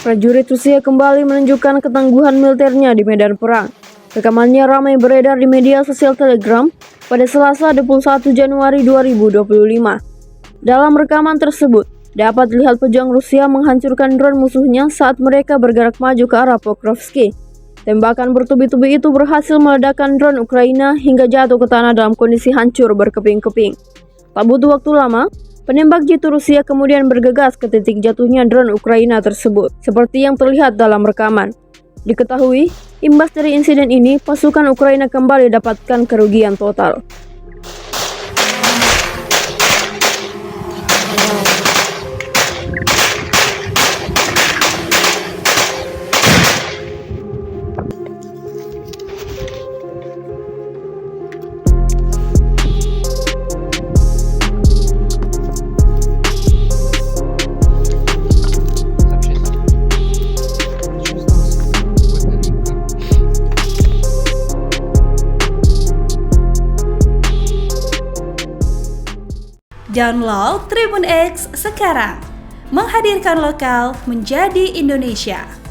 Prajurit Rusia kembali menunjukkan ketangguhan militernya di medan perang. Rekamannya ramai beredar di media sosial Telegram pada Selasa 21 Januari 2025. Dalam rekaman tersebut, dapat dilihat pejuang Rusia menghancurkan drone musuhnya saat mereka bergerak maju ke arah Pokrovsky. Tembakan bertubi-tubi itu berhasil meledakkan drone Ukraina hingga jatuh ke tanah dalam kondisi hancur berkeping-keping. Tak butuh waktu lama, penembak jitu Rusia kemudian bergegas ke titik jatuhnya drone Ukraina tersebut, seperti yang terlihat dalam rekaman. Diketahui, imbas dari insiden ini, pasukan Ukraina kembali dapatkan kerugian total. Download Tribun X sekarang, menghadirkan lokal menjadi Indonesia.